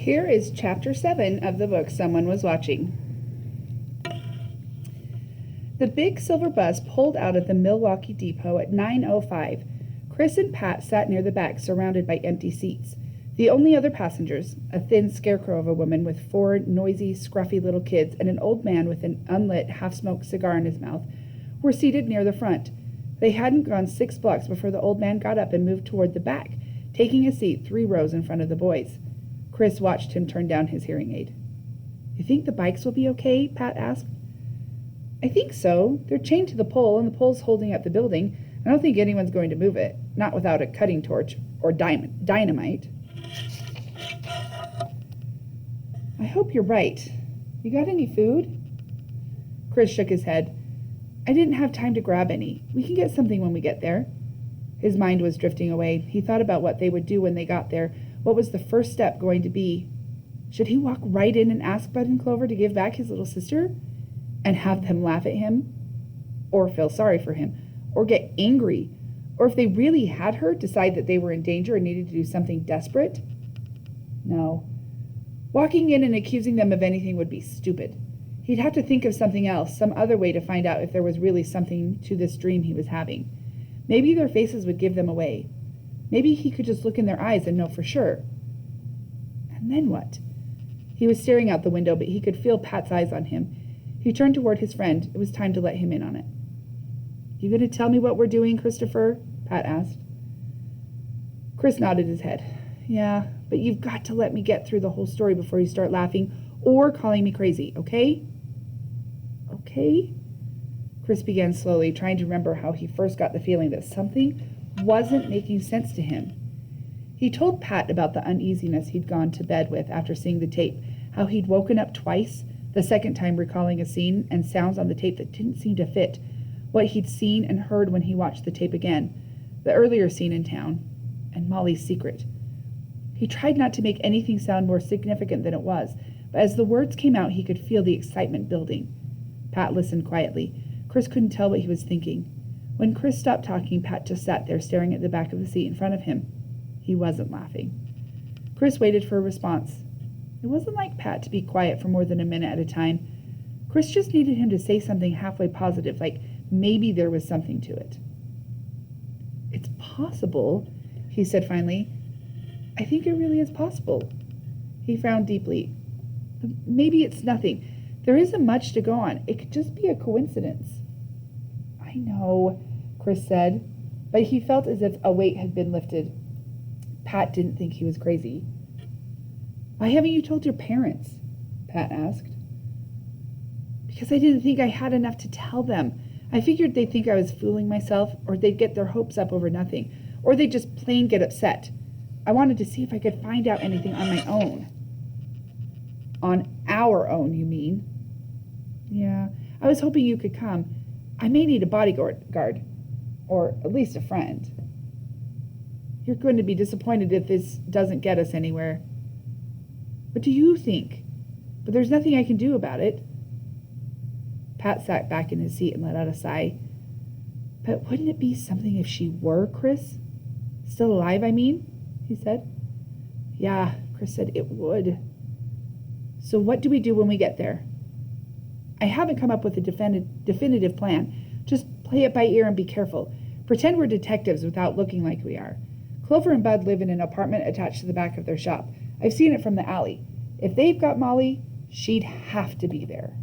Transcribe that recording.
Here is Chapter 7 of the book Someone Was Watching. The big silver bus pulled out of the Milwaukee depot at 9:05. Chris and Pat sat near the back, surrounded by empty seats. The only other passengers, a thin scarecrow of a woman with 4 noisy, scruffy little kids and an old man with an unlit, half-smoked cigar in his mouth, were seated near the front. They hadn't gone 6 blocks before the old man got up and moved toward the back, taking a seat 3 rows in front of the boys. Chris watched him turn down his hearing aid. "You think the bikes will be okay?" Pat asked. "I think so. They're chained to the pole, and the pole's holding up the building. I don't think anyone's going to move it, not without a cutting torch or dynamite." "I hope you're right. You got any food?" Chris shook his head. "I didn't have time to grab any. We can get something when we get there." His mind was drifting away. He thought about what they would do when they got there. What was the first step going to be? Should he walk right in and ask Bud and Clover to give back his little sister? And have them laugh at him? Or feel sorry for him? Or get angry? Or if they really had her, decide that they were in danger and needed to do something desperate? No. Walking in and accusing them of anything would be stupid. He'd have to think of something else, some other way to find out if there was really something to this dream he was having. Maybe their faces would give them away. Maybe he could just look in their eyes and know for sure. And then what? He was staring out the window, but he could feel Pat's eyes on him. He turned toward his friend. It was time to let him in on it. "You going to tell me what we're doing, Christopher?" Pat asked. Chris nodded his head. "Yeah, but you've got to let me get through the whole story before you start laughing or calling me crazy, okay?" "Okay?" Chris began slowly, trying to remember how he first got the feeling that something wasn't making sense to him. He told Pat about the uneasiness he'd gone to bed with after seeing the tape, how he'd woken up twice, the second time recalling a scene and sounds on the tape that didn't seem to fit, what he'd seen and heard when he watched the tape again, the earlier scene in town, and Molly's secret. He tried not to make anything sound more significant than it was, but as the words came out, he could feel the excitement building. Pat listened quietly. Chris couldn't tell what he was thinking. When Chris stopped talking, Pat just sat there staring at the back of the seat in front of him. He wasn't laughing. Chris waited for a response. It wasn't like Pat to be quiet for more than a minute at a time. Chris just needed him to say something halfway positive, like maybe there was something to it. "It's possible," he said finally. "I think it really is possible." He frowned deeply. "But maybe it's nothing. There isn't much to go on. It could just be a coincidence." "I know," Chris said, but he felt as if a weight had been lifted. Pat didn't think he was crazy. "Why haven't you told your parents?" Pat asked. "Because I didn't think I had enough to tell them. I figured they'd think I was fooling myself, or they'd get their hopes up over nothing, or they'd just plain get upset. I wanted to see if I could find out anything on my own." "On our own, you mean?" "Yeah, I was hoping you could come. I may need a bodyguard, or at least a friend." "You're going to be disappointed if this doesn't get us anywhere." "What do you think? But there's nothing I can do about it." Pat sat back in his seat and let out a sigh. "But wouldn't it be something if she were, Chris? Still alive, I mean," he said. "Yeah," Chris said, "it would." "So what do we do when we get there?" "I haven't come up with a definitive plan. Just play it by ear and be careful. Pretend we're detectives without looking like we are. Clover and Bud live in an apartment attached to the back of their shop. I've seen it from the alley. If they've got Molly, she'd have to be there."